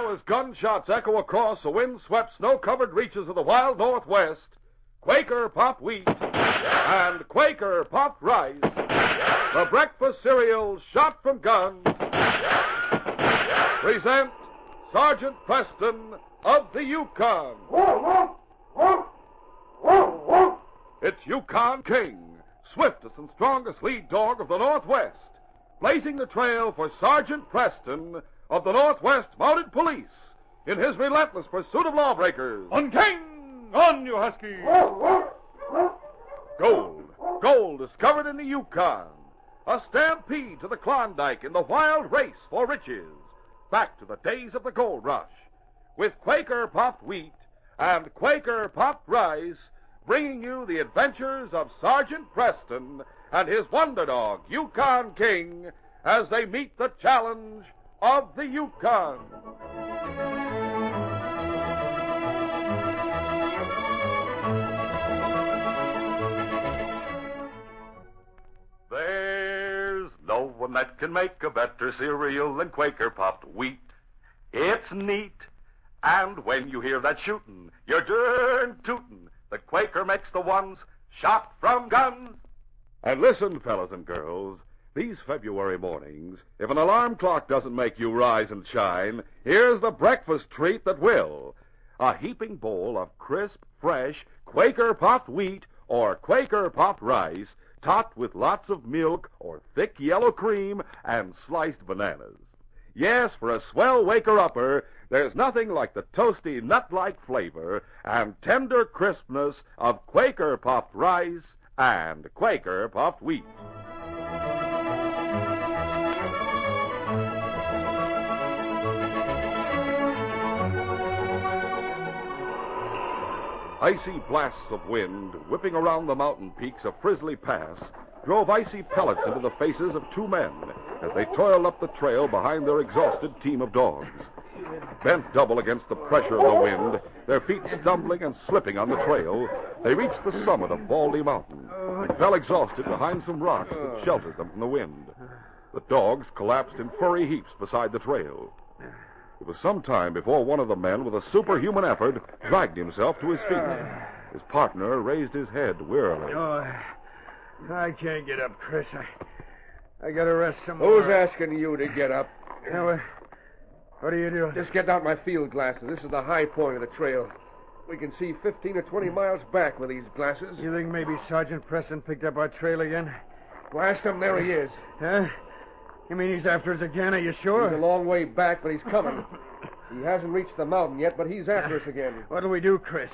Now, as gunshots echo across the wind-swept, snow-covered reaches of the wild Northwest, Quaker Puffed Wheat and Quaker Puffed Rice, the breakfast cereal shot from guns, present Sergeant Preston of the Yukon. It's Yukon King, swiftest and strongest lead dog of the Northwest, blazing the trail for Sergeant Preston of the Northwest Mounted Police in his relentless pursuit of lawbreakers. On, King! On, you husky! Gold discovered in the Yukon. A stampede to the Klondike in the wild race for riches. Back to the days of the gold rush. With Quaker Puffed Wheat and Quaker Puffed Rice, bringing you the adventures of Sergeant Preston and his wonder dog, Yukon King, as they meet the challenge of the Yukon. There's no one that can make a better cereal than Quaker Puffed Wheat. It's neat. And when you hear that shootin', you're darn tootin'. The Quaker makes the ones shot from guns. And listen, fellas and girls, these February mornings, if an alarm clock doesn't make you rise and shine, here's the breakfast treat that will. A heaping bowl of crisp, fresh Quaker Puffed Wheat or Quaker Puffed Rice, topped with lots of milk or thick yellow cream and sliced bananas. Yes, for a swell waker-upper, there's nothing like the toasty, nut-like flavor and tender crispness of Quaker Puffed Rice and Quaker Puffed Wheat. Icy blasts of wind, whipping around the mountain peaks of Frizzly Pass, drove icy pellets into the faces of two men as they toiled up the trail behind their exhausted team of dogs. Bent double against the pressure of the wind, their feet stumbling and slipping on the trail, they reached the summit of Baldy Mountain and fell exhausted behind some rocks that sheltered them from the wind. The dogs collapsed in furry heaps beside the trail. It was some time before one of the men, with a superhuman effort, dragged himself to his feet. His partner raised his head wearily. Oh, I can't get up, Chris. I got to rest some more. Who's asking you to get up? Now, what are you doing? Just get out my field glasses. This is the high point of the trail. We can see 15 or 20 miles back with these glasses. You think maybe Sergeant Preston picked up our trail again? Blast him, there he is. Huh? You mean he's after us again? Are you sure? He's a long way back, but he's coming. He hasn't reached the mountain yet, but he's after us again. What'll we do, Chris?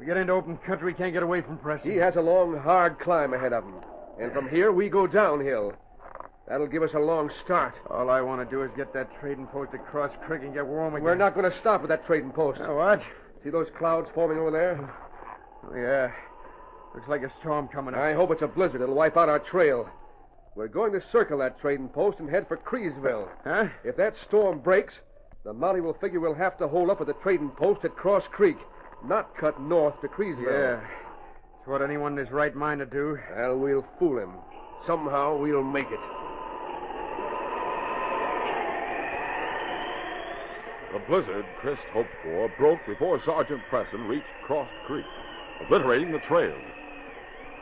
We get into open country, we can't get away from Preston. He has a long, hard climb ahead of him. And from here, we go downhill. That'll give us a long start. All I want to do is get that trading post across creek and get warm again. We're not going to stop at that trading post. What? See those clouds forming over there? Oh, yeah. Looks like a storm coming up. I hope it's a blizzard. It'll wipe out our trail. We're going to circle that trading post and head for Creesville. Huh? If that storm breaks, the Mountie will figure we'll have to hold up at the trading post at Cross Creek, not cut north to Creesville. Yeah. It's what anyone in his right mind would do. Well, we'll fool him. Somehow we'll make it. The blizzard Chris hoped for broke before Sergeant Preston reached Cross Creek, obliterating the trail.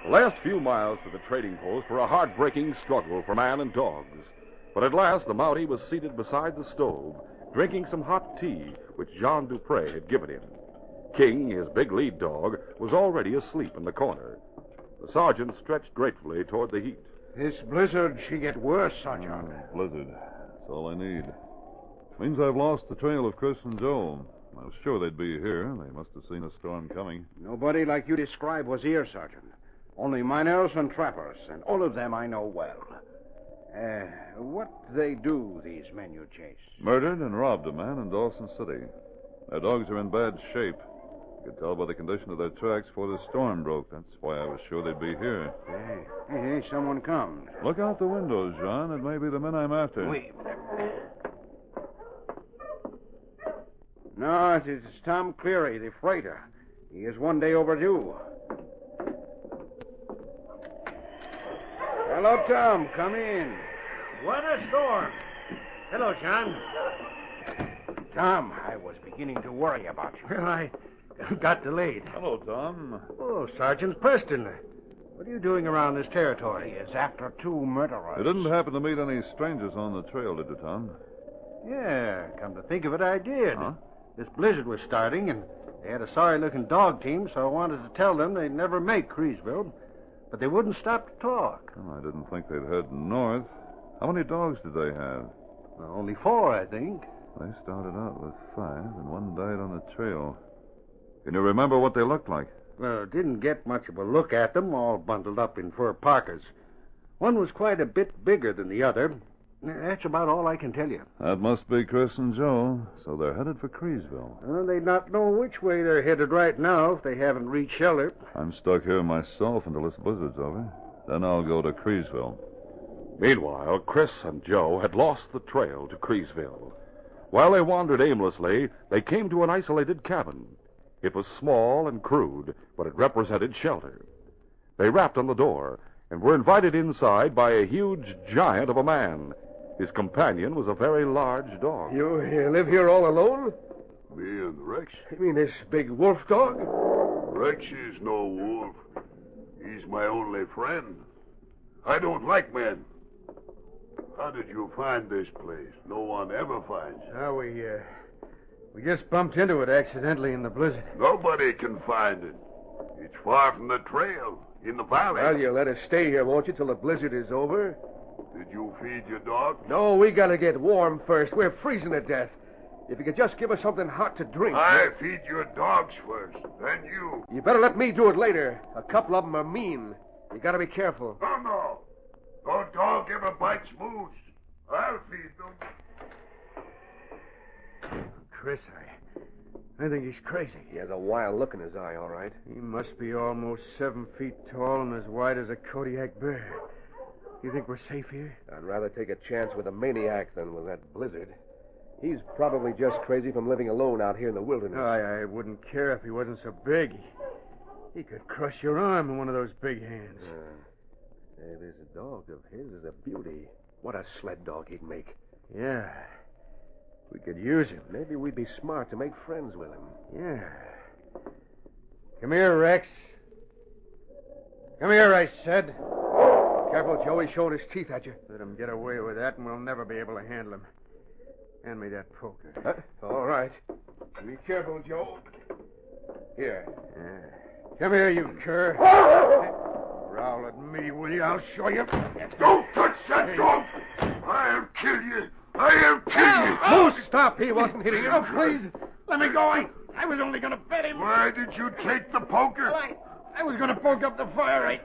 The last few miles to the trading post were a heartbreaking struggle for man and dogs. But at last, the Mountie was seated beside the stove, drinking some hot tea which Jean Dupre had given him. King, his big lead dog, was already asleep in the corner. The sergeant stretched gratefully toward the heat. This blizzard should get worse, Sergeant. Blizzard. That's all I need. Means I've lost the trail of Chris and Joe. I was sure they'd be here. They must have seen a storm coming. Nobody like you describe was here, Sergeant. Only miners and trappers, and all of them I know well. What they do, these men you chase? Murdered and robbed a man in Dawson City. Their dogs are in bad shape. You could tell by the condition of their tracks before the storm broke. That's why I was sure they'd be here. Hey, someone comes. Look out the windows, John. It may be the men I'm after. Wait. No, it's Tom Cleary, the freighter. He is one day overdue. Hello, Tom. Come in. What a storm. Hello, John. Tom, I was beginning to worry about you. Well, I got delayed. Hello, Tom. Oh, Sergeant Preston. What are you doing around this He territory? is after 2 murderers. You didn't happen to meet any strangers on the trail, did you, Tom? Yeah, come to think of it, I did. Huh? This blizzard was starting, and they had a sorry-looking dog team, so I wanted to tell them they'd never make Creesville. But they wouldn't stop to talk. Well, I didn't think they'd head north. How many dogs did they have? Well, only 4, I think. They started out with 5, and one died on the trail. Can you remember what they looked like? Well, didn't get much of a look at them, all bundled up in fur parkas. One was quite a bit bigger than the other. That's about all I can tell you. That must be Chris and Joe. So they're headed for Creesville. They'd not know which way they're headed right now if they haven't reached shelter. I'm stuck here myself until this blizzard's over. Then I'll go to Creesville. Meanwhile, Chris and Joe had lost the trail to Creesville. While they wandered aimlessly, they came to an isolated cabin. It was small and crude, but it represented shelter. They rapped on the door and were invited inside by a huge giant of a man. His companion was a very large dog. You live here all alone? Me and Rex? You mean this big wolf dog? Rex is no wolf. He's my only friend. I don't like men. How did you find this place? No one ever finds it. Oh, we just bumped into it accidentally in the blizzard. Nobody can find it. It's far from the trail, in the valley. Well, you let us stay here, won't you, till the blizzard is over? Did you feed your dog? No, we gotta get warm first. We're freezing to death. If you could just give us something hot to drink. I feed your dogs first, then you. You better let me do it later. A couple of them are mean. You gotta be careful. No. No dog ever bites moose. I'll feed them. Chris, I think he's crazy. He has a wild look in his eye, all right. He must be almost 7 feet tall and as wide as a Kodiak bear. You think we're safe here? I'd rather take a chance with a maniac than with that blizzard. He's probably just crazy from living alone out here in the wilderness. No, I wouldn't care if he wasn't so big. He could crush your arm in one of those big hands. Hey, this dog of his is a beauty. What a sled dog he'd make. Yeah. We could use him. Maybe we'd be smart to make friends with him. Yeah. Come here, Rex. Come here, I said. Careful, Joe. He's showing his teeth at you. Let him get away with that, and we'll never be able to handle him. Hand me that poker. All right. Be careful, Joe. Here. Come here, you cur. Growl at me, will you? I'll show you. Don't touch that dog. I'll kill you. I'll kill you. Moose, stop. He wasn't hitting you. Oh, please. Let me go. I was only going to pet him. Why did you take the poker? Well, I was going to poke up the fire.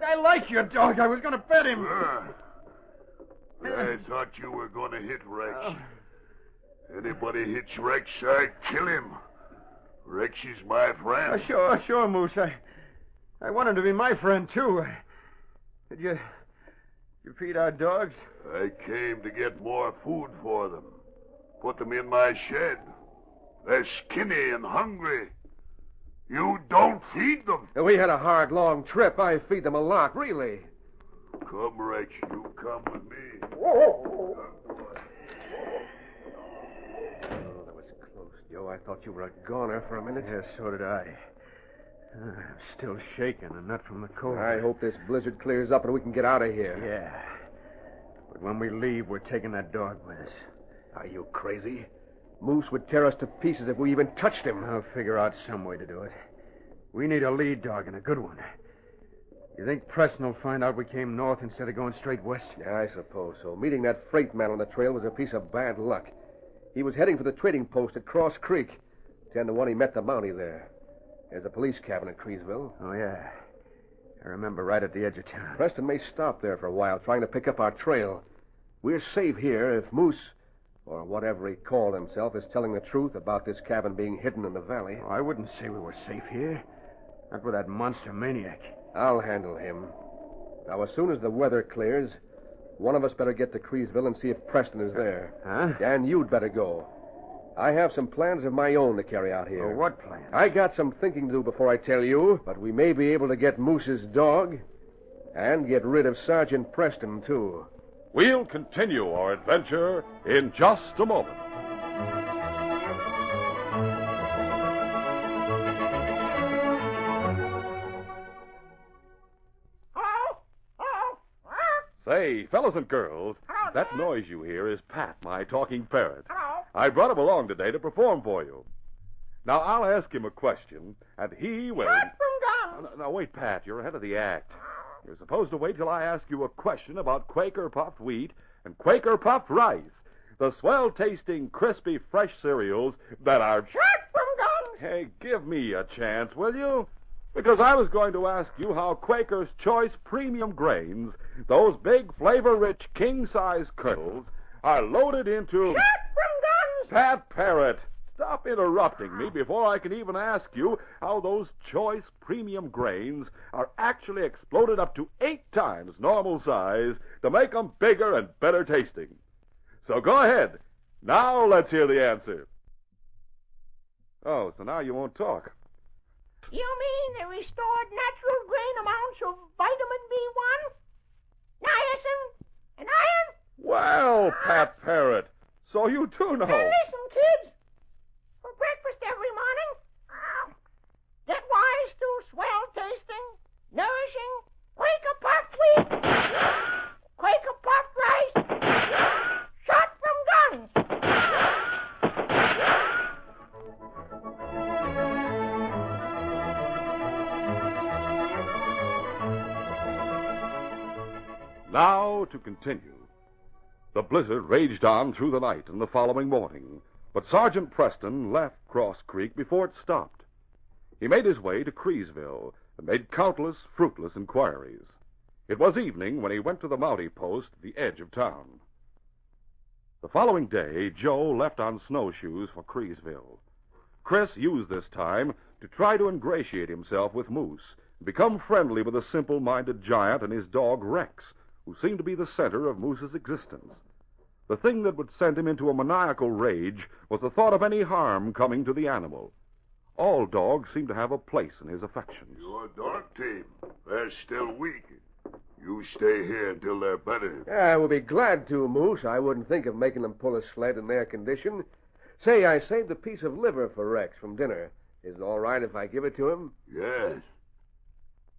I like your dog. I was going to pet him. I thought you were going to hit Rex. Anybody hits Rex, I kill him. Rex is my friend. Sure, Moose. I want him to be my friend, too. Did you feed our dogs? I came to get more food for them. Put them in my shed. They're skinny and hungry. You don't feed them. We had a hard, long trip. I feed them a lot, really. Come, Rex. You come with me. Oh, that was close, Joe. I thought you were a goner for a minute. Yes, so did I. I'm still shaking, and not from the cold. I hope this blizzard clears up and we can get out of here. Yeah. But when we leave, we're taking that dog with us. Are you crazy? Moose would tear us to pieces if we even touched him. I'll figure out some way to do it. We need a lead dog and a good one. You think Preston will find out we came north instead of going straight west? Yeah, I suppose so. Meeting that freight man on the trail was a piece of bad luck. He was heading for the trading post at Cross Creek. 10 to 1 he met the Mountie there. There's a police cabin at Creesville. Oh, yeah. I remember right at the edge of town. Preston may stop there for a while trying to pick up our trail. We're safe here if Moose, or whatever he called himself, is telling the truth about this cabin being hidden in the valley. Oh, I wouldn't say we were safe here. Not with that monster maniac. I'll handle him. Now, as soon as the weather clears, one of us better get to Creesville and see if Preston is there. Huh? And you'd better go. I have some plans of my own to carry out here. Oh, what plans? I got some thinking to do before I tell you, but we may be able to get Moose's dog and get rid of Sergeant Preston, too. We'll continue our adventure in just a moment. fellas and girls. Hello, That Dad. noise you hear is Pat, my talking parrot. Hello. I brought him along today to perform for you. Now, I'll ask him a question, and he will... Shot from guns. Now, wait, Pat. You're ahead of the act. You're supposed to wait till I ask you a question about Quaker puffed wheat and Quaker puffed rice, the swell-tasting, crispy, fresh cereals that are... Shot from guns. Hey, give me a chance, will you? Because I was going to ask you how Quaker's Choice Premium Grains, those big, flavor-rich, king-size kernels, are loaded into... Shot from guns. Pat Parrot, stop interrupting me before I can even ask you how those Choice Premium Grains are actually exploded up to 8 times normal size to make them bigger and better tasting. So go ahead. Now let's hear the answer. Oh, so now you won't talk. You mean the restored natural grain amounts of vitamin B1, niacin, and iron? Well, Pat Parrot, so you do know. Now listen, kids. For breakfast every morning, get wise to swell-tasting, nourishing Quaker puffed wheat, Quaker puffed rice, shot from guns. Now to continue. The blizzard raged on through the night and the following morning, but Sergeant Preston left Cross Creek before it stopped. He made his way to Creesville and made countless fruitless inquiries. It was evening when he went to the Mountie post at the edge of town. The following day, Joe left on snowshoes for Creesville. Chris used this time to try to ingratiate himself with Moose and become friendly with the simple-minded giant and his dog Rex, who seemed to be the center of Moose's existence. The thing that would send him into a maniacal rage was the thought of any harm coming to the animal. All dogs seem to have a place in his affections. Your dog team, they're still weak. You stay here until they're better. I will be glad to, Moose. I wouldn't think of making them pull a sled in their condition. Say, I saved a piece of liver for Rex from dinner. Is it all right if I give it to him? Yes.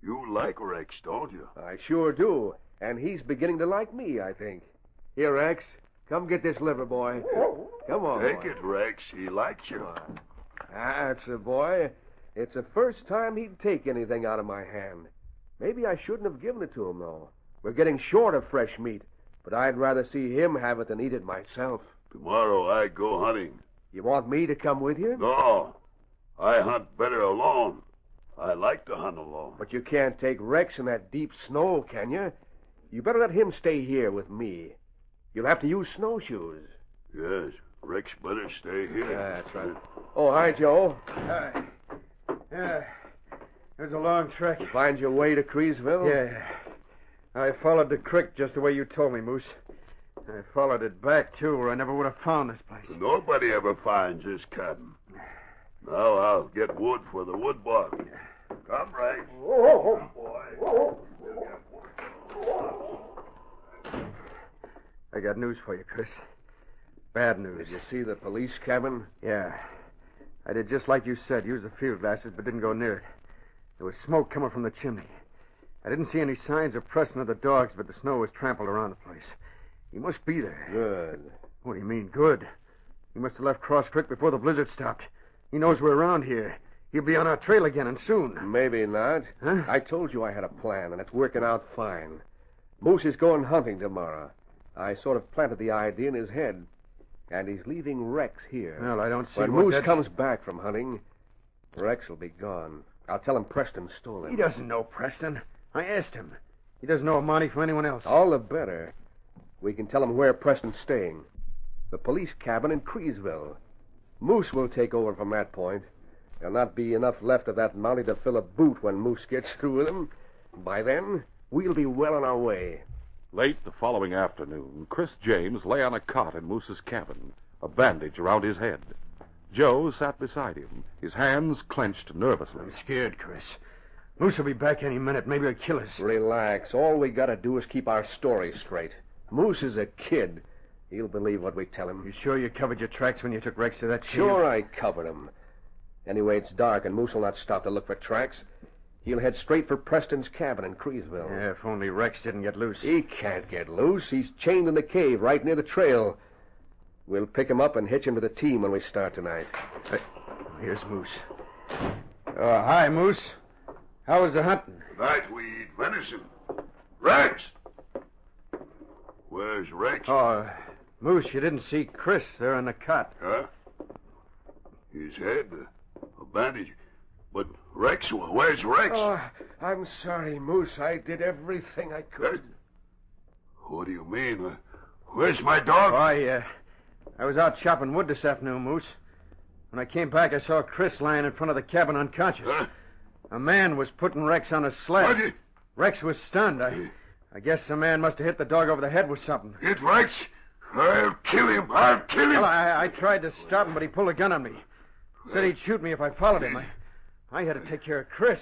You like Rex, don't you? I sure do. And he's beginning to like me, I think. Here, Rex. Come get this liver, boy. Come on, Take boy. it, Rex. He likes you. That's a boy. It's the first time he'd take anything out of my hand. Maybe I shouldn't have given it to him, though. We're getting short of fresh meat, but I'd rather see him have it than eat it myself. Tomorrow I go hunting. You want me to come with you? No. I hunt better alone. I like to hunt alone. But you can't take Rex in that deep snow, can you? You better let him stay here with me. You'll have to use snowshoes. Yes. Rex better stay here. That's right. Oh, hi, Joe. Yeah. It was a long trek. You find your way to Creesville? Yeah. I followed the creek just the way you told me, Moose. I followed it back, too, or I never would have found this place. Nobody ever finds this cabin. Now I'll get wood for the wood box. Come, Rex. Come, boy. I got news for you, Chris. Bad news. Did you see the police cabin? Yeah. I did just like you said. Use the field glasses, but didn't go near it. There was smoke coming from the chimney. I didn't see any signs of Preston or the dogs, but the snow was trampled around the place. He must be there. Good. What do you mean, good? He must have left Cross Creek before the blizzard stopped. He knows we're around here. He'll be on our trail again, and soon. Maybe not. Huh? I told you I had a plan, and it's working out fine. Moose is going hunting tomorrow. I sort of planted the idea in his head. And he's leaving Rex here. Well, I don't see When what Moose that's... comes back from hunting, Rex will be gone. I'll tell him Preston stole him. He doesn't know Preston. I asked him. He doesn't know Monty from anyone else. All the better. We can tell him where Preston's staying. The police cabin in Creesville. Moose will take over from that point. There'll not be enough left of that Mountie to fill a boot when Moose gets through with him. By then, we'll be well on our way. Late the following afternoon, Chris James lay on a cot in Moose's cabin, a bandage around his head. Joe sat beside him, his hands clenched nervously. I'm scared, Chris. Moose will be back any minute. Maybe he'll kill us. Relax. All we gotta do is keep our story straight. Moose is a kid. He'll believe what we tell him. You sure you covered your tracks when you took Rex to that field? Sure I covered him. Anyway, it's dark, and Moose will not stop to look for tracks. He'll head straight for Preston's cabin in Creesville. Yeah, if only Rex didn't get loose. He can't get loose. He's chained in the cave right near the trail. We'll pick him up and hitch him to the team when we start tonight. Here's Moose. Hi, Moose. How was the hunting? Tonight we eat venison. Rex! Where's Rex? Oh, Moose, you didn't see Chris there in the cot. Huh? His head, a bandage. But Rex, where's Rex? Oh, I'm sorry, Moose. I did everything I could. What do you mean? Where's my dog? I was out chopping wood this afternoon, Moose. When I came back, I saw Chris lying in front of the cabin unconscious. Huh? A man was putting Rex on a sled. Rex was stunned. I guess the man must have hit the dog over the head with something. Hit Rex? I'll kill him. I'll kill him. Well, I tried to stop him, but he pulled a gun on me. Said he'd shoot me if I followed him. I had to take care of Chris.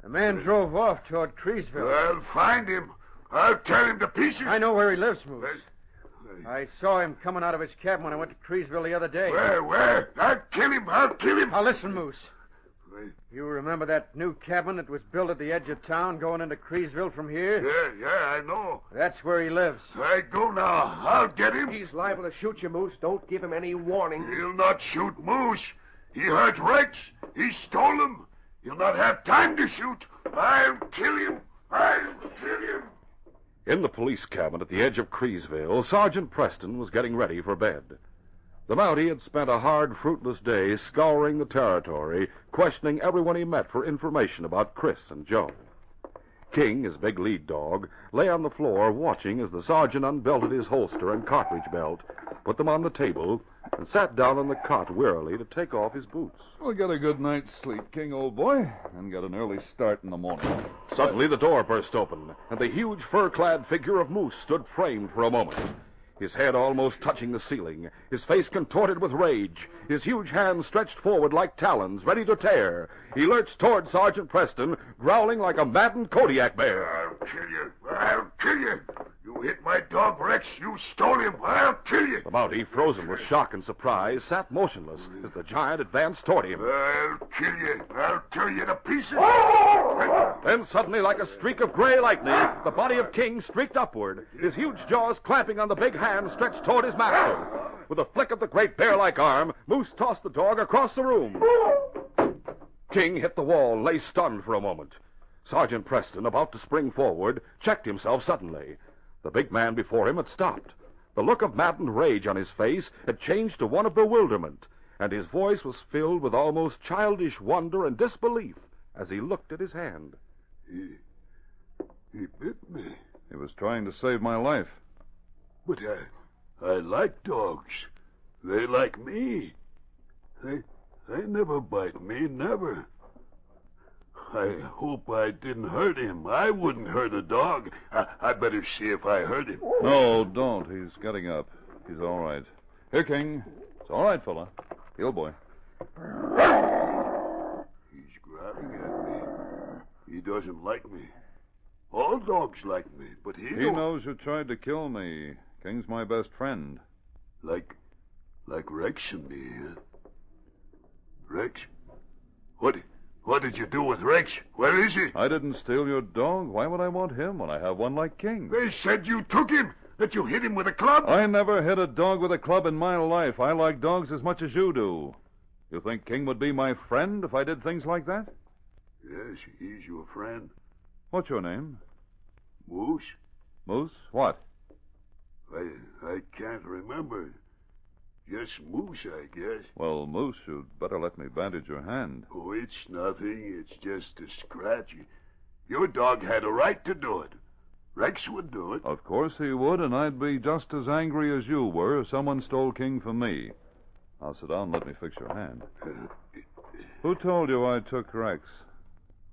The man drove off toward Creesville. I'll find him. I'll tear him to pieces. I know where he lives, Moose. I saw him coming out of his cabin when I went to Creesville the other day. Where? I'll kill him. I'll kill him. Now, listen, Moose. You remember that new cabin that was built at the edge of town going into Creesville from here? Yeah, I know. That's where he lives. I go now. I'll get him. He's liable to shoot you, Moose. Don't give him any warning. He'll not shoot Moose. He hurt Rex. He stole him. He'll not have time to shoot. I'll kill him. I'll kill him. In the police cabin at the edge of Creesville, Sergeant Preston was getting ready for bed. The Mountie had spent a hard, fruitless day scouring the territory, questioning everyone he met for information about Chris and Joe. King, his big lead dog, lay on the floor watching as the sergeant unbelted his holster and cartridge belt, put them on the table, and sat down on the cot wearily to take off his boots. We'll get a good night's sleep, King, old boy, and get an early start in the morning. Suddenly the door burst open, and the huge fur-clad figure of Moose stood framed for a moment. His head almost touching the ceiling, his face contorted with rage, his huge hands stretched forward like talons, ready to tear. He lurched toward Sergeant Preston, growling like a maddened Kodiak bear. I'll kill you. I'll kill you. You hit my dog, Rex. You stole him. I'll kill you. The Mountie, frozen with shock and surprise, sat motionless as the giant advanced toward him. I'll kill you. I'll tear you to pieces. Then suddenly, like a streak of gray lightning, the body of King streaked upward, his huge jaws clamping on the big hand stretched toward his master. With a flick of the great bear-like arm, Moose tossed the dog across the room. King hit the wall, lay stunned for a moment. Sergeant Preston, about to spring forward, checked himself suddenly. The big man before him had stopped. The look of maddened rage on his face had changed to one of bewilderment, and his voice was filled with almost childish wonder and disbelief as he looked at his hand. He bit me. He was trying to save my life. But I like dogs. They like me. They never bite me, never. I hope I didn't hurt him. I wouldn't hurt a dog. I better see if I hurt him. No, don't. He's getting up. He's all right. Here, King. It's all right, fella. Heel boy. He's growling at me. He doesn't like me. All dogs like me, but he don't. Knows you tried to kill me. King's my best friend. Like Rex and me, huh? Rex? What did you do with Rex? Where is he? I didn't steal your dog. Why would I want him when I have one like King? They said you took him, that you hit him with a club. I never hit a dog with a club in my life. I like dogs as much as you do. You think King would be my friend if I did things like that? Yes, he's your friend. What's your name? Moose? Moose? What? I can't remember. Just Moose, I guess. Well, Moose, you'd better let me bandage your hand. Oh, it's nothing. It's just a scratch. Your dog had a right to do it. Rex would do it. Of course he would, and I'd be just as angry as you were if someone stole King from me. Now sit down and let me fix your hand. Who told you I took Rex?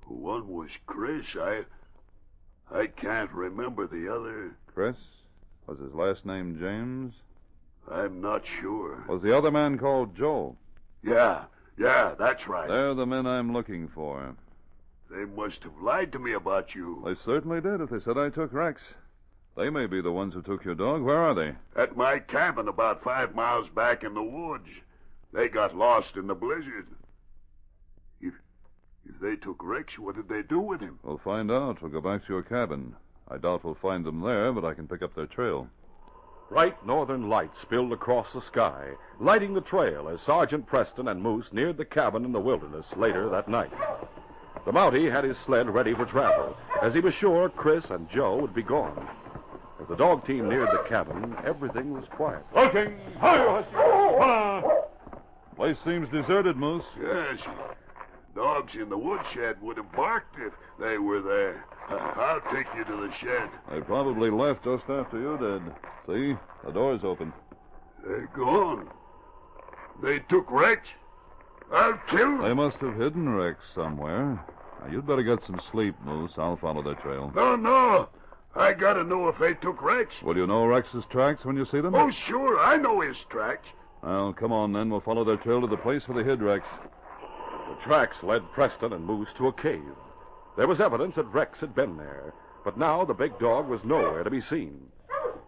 One was Chris. I can't remember the other. Chris? Was his last name James? I'm not sure. Was the other man called Joe? Yeah, that's right. They're the men I'm looking for. They must have lied to me about you. They certainly did if they said I took Rex. They may be the ones who took your dog. Where are they? At my cabin about 5 miles back in the woods. They got lost in the blizzard. If they took Rex, what did they do with him? We'll find out. We'll go back to your cabin. I doubt we'll find them there, but I can pick up their trail. Bright northern lights spilled across the sky, lighting the trail as Sergeant Preston and Moose neared the cabin in the wilderness later that night. The Mountie had his sled ready for travel, as he was sure Chris and Joe would be gone. As the dog team neared the cabin, everything was quiet. Looking! Place seems deserted, Moose. Yes. Dogs in the woodshed would have barked if they were there. I'll take you to the shed. They probably left just after you did. See? The door's open. They're gone. They took Rex. I'll kill them. They must have hidden Rex somewhere. Now, you'd better get some sleep, Moose. I'll follow their trail. No. I gotta know if they took Rex. Will you know Rex's tracks when you see them? Oh, sure. I know his tracks. Well, come on, then. We'll follow their trail to the place where they hid Rex. The tracks led Preston and Moose to a cave. There was evidence that Rex had been there, but now the big dog was nowhere to be seen.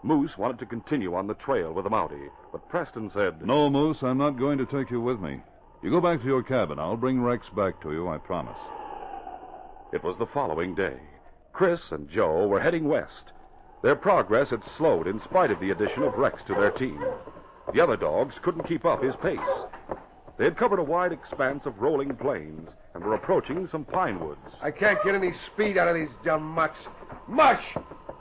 Moose wanted to continue on the trail with the Mountie, but Preston said, No, Moose, I'm not going to take you with me. You go back to your cabin. I'll bring Rex back to you, I promise. It was the following day. Chris and Joe were heading west. Their progress had slowed in spite of the addition of Rex to their team. The other dogs couldn't keep up his pace. They had covered a wide expanse of rolling plains and were approaching some pine woods. I can't get any speed out of these dumb mutts. Mush!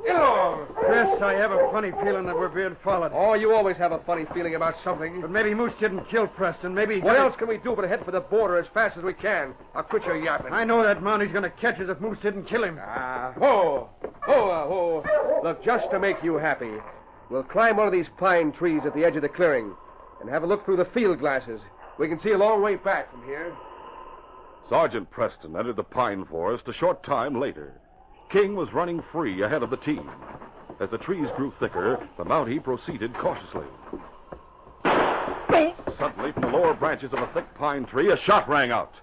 Get along! Chris, I have a funny feeling that we're being followed. Oh, you always have a funny feeling about something. But maybe Moose didn't kill Preston. Maybe... What else can we do but head for the border as fast as we can? I'll quit your yapping. I know that Mountie's going to catch us if Moose didn't kill him. Look, just to make you happy, we'll climb one of these pine trees at the edge of the clearing and have a look through the field glasses. We can see a long way back from here. Sergeant Preston entered the pine forest a short time later. King was running free ahead of the team. As the trees grew thicker, the Mountie proceeded cautiously. Suddenly, from the lower branches of a thick pine tree, a shot rang out.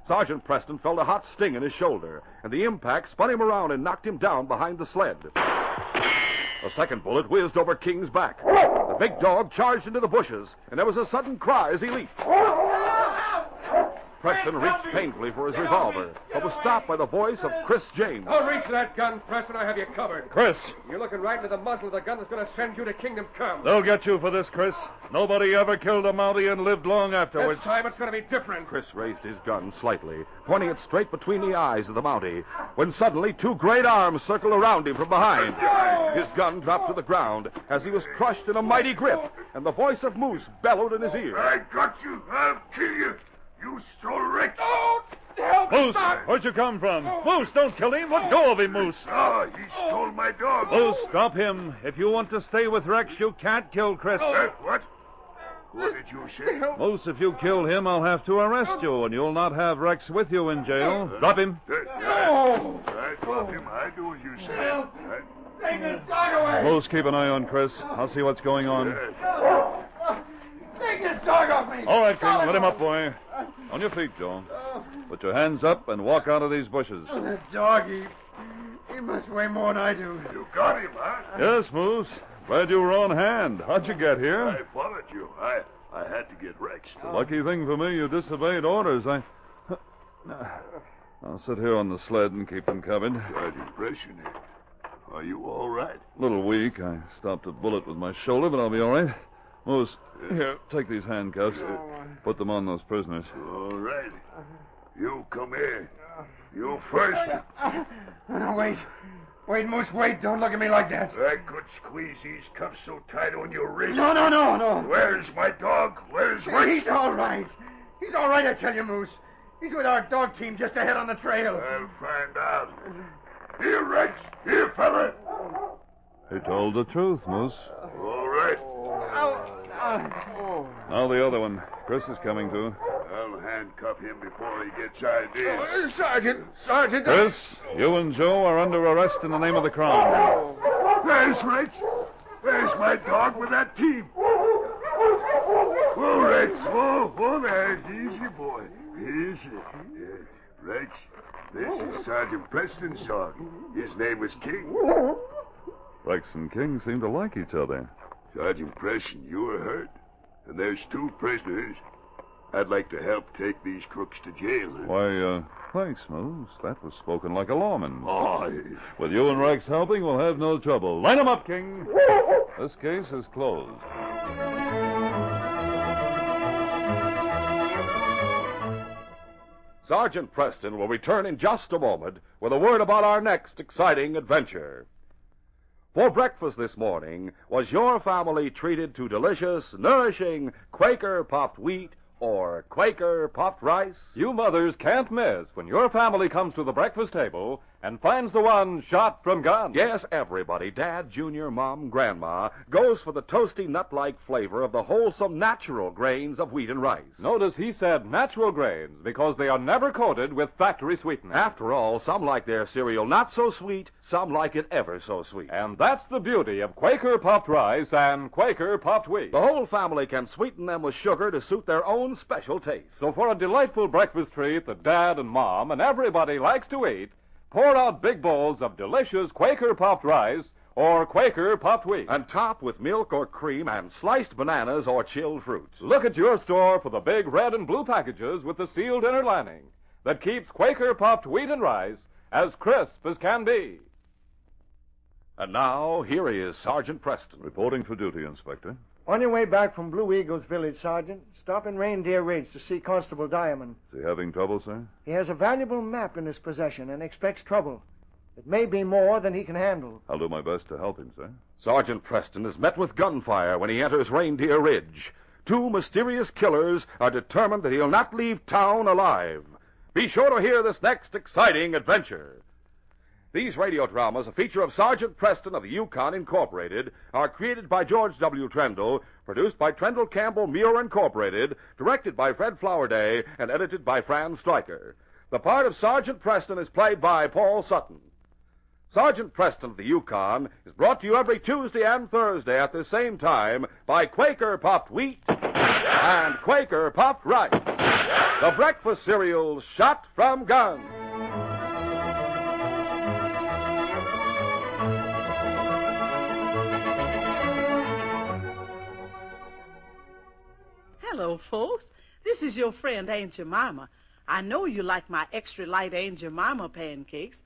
Sergeant Preston felt a hot sting in his shoulder, and the impact spun him around and knocked him down behind the sled. A second bullet whizzed over King's back. The big dog charged into the bushes, and there was a sudden cry as he leaped. Preston reached painfully for his revolver, but was stopped by the voice of Chris James. Don't reach for that gun, Preston. I have you covered. Chris! You're looking right into the muzzle of the gun that's going to send you to Kingdom Come. They'll get you for this, Chris. Nobody ever killed a Mountie and lived long afterwards. This time it's going to be different. Chris raised his gun slightly, pointing it straight between the eyes of the Mountie, when suddenly two great arms circled around him from behind. His gun dropped to the ground as he was crushed in a mighty grip, and the voice of Moose bellowed in his ear. I got you. I'll kill you. You stole Rex. Oh, help! Moose, Stop. where'd you come from? Moose, don't kill him. Let go of him, Moose. Oh, he stole my dog. Moose, stop him. If you want to stay with Rex, you can't kill Chris. What? What did you say? Moose, if you kill him, I'll have to arrest you, and you'll not have Rex with you in jail. Drop him. I drop him. I do as you say. Take his dog away! Moose, keep an eye on Chris. I'll see what's going on. Take his dog off me! All right, King, let him up, boy. On your feet, Joe. Put your hands up and walk out of these bushes. That dog, he must weigh more than I do. You got him, huh? Yes, Moose. Glad you were on hand. How'd you get here? I followed you. I had to get Rex. Lucky thing for me, you disobeyed orders. I'll sit here on the sled and keep them covered. Sergeant Preston, are you all right? A little weak. I stopped a bullet with my shoulder, but I'll be all right. Moose, here, take these handcuffs. Put them on those prisoners. All right. You come here. You first. Wait, Moose, wait. Don't look at me like that. I could squeeze these cuffs so tight on your wrist. No. Where's my dog? Where's Rex? He's all right. He's all right, I tell you, Moose. He's with our dog team just ahead on the trail. I'll find out. Here, Rex. Here, fella. He told the truth, Moose. All right. Now the other one. Chris is coming too. I'll handcuff him before he gets ID. Sergeant. Chris, you and Joe are under arrest in the name of the crown. There's Rex. There's my dog with that team. Whoa, Rex. Whoa there. Easy, boy. Easy. Rex, this is Sergeant Preston's dog. His name is King. Rex and King seem to like each other. Sergeant Preston, you were hurt. And there's two prisoners. I'd like to help take these crooks to jail. Why, thanks, Moose. That was spoken like a lawman. Oh, With you and Rex helping, we'll have no trouble. Line 'em up, King. This case is closed. Sergeant Preston will return in just a moment with a word about our next exciting adventure. For breakfast this morning, was your family treated to delicious, nourishing Quaker puffed wheat or Quaker puffed rice? You mothers can't miss when your family comes to the breakfast table and finds the one shot from gun. Yes, everybody, Dad, Junior, Mom, Grandma, goes for the toasty nut-like flavor of the wholesome natural grains of wheat and rice. Notice he said natural grains because they are never coated with factory sweetener. After all, some like their cereal not so sweet, some like it ever so sweet. And that's the beauty of Quaker puffed rice and Quaker puffed wheat. The whole family can sweeten them with sugar to suit their own special taste. So for a delightful breakfast treat that Dad and Mom and everybody likes to eat, pour out big bowls of delicious Quaker puffed rice or Quaker puffed wheat. And top with milk or cream and sliced bananas or chilled fruits. Look at your store for the big red and blue packages with the sealed inner lining that keeps Quaker puffed wheat and rice as crisp as can be. And now, here he is, Sergeant Preston. Reporting for duty, Inspector. On your way back from Blue Eagle's village, Sergeant, stop in Reindeer Ridge to see Constable Diamond. Is he having trouble, sir? He has a valuable map in his possession and expects trouble. It may be more than he can handle. I'll do my best to help him, sir. Sergeant Preston is met with gunfire when he enters Reindeer Ridge. Two mysterious killers are determined that he'll not leave town alive. Be sure to hear this next exciting adventure. These radio dramas, a feature of Sergeant Preston of the Yukon Incorporated, are created by George W. Trendle, produced by Trendle Campbell Muir Incorporated, directed by Fred Flowerday, and edited by Fran Stryker. The part of Sergeant Preston is played by Paul Sutton. Sergeant Preston of the Yukon is brought to you every Tuesday and Thursday at the same time by Quaker Puffed Wheat and Quaker Puffed Rice, the breakfast cereal shot from guns. Hello, folks. This is your friend Aunt Jemima. I know you like my extra light Aunt Jemima pancakes,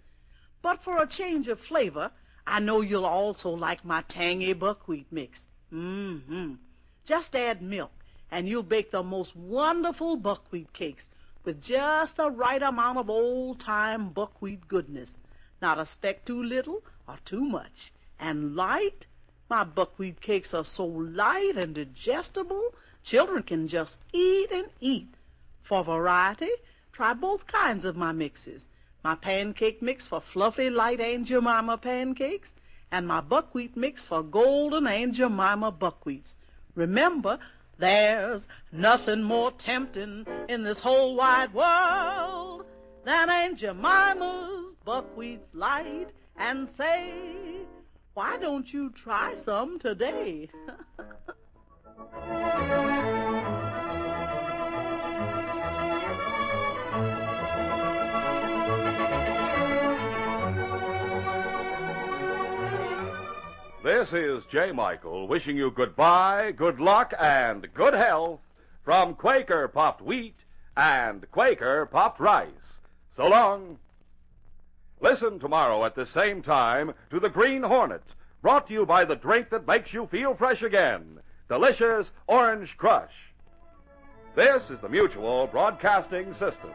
but for a change of flavor, I know you'll also like my tangy buckwheat mix. Just add milk, and you'll bake the most wonderful buckwheat cakes with just the right amount of old-time buckwheat goodness. Not a speck too little or too much. And light? My buckwheat cakes are so light and digestible, children can just eat and eat. For variety, try both kinds of my mixes. My pancake mix for fluffy, light Aunt Jemima pancakes, and my buckwheat mix for golden Aunt Jemima buckwheats. Remember, there's nothing more tempting in this whole wide world than Aunt Jemima's buckwheats light and say, why don't you try some today? This is J. Michael wishing you goodbye, good luck, and good health from Quaker Puffed Wheat and Quaker Puffed Rice. So long. Listen tomorrow at the same time to The Green Hornet, brought to you by the drink that makes you feel fresh again, Delicious Orange Crush. This is the Mutual Broadcasting System.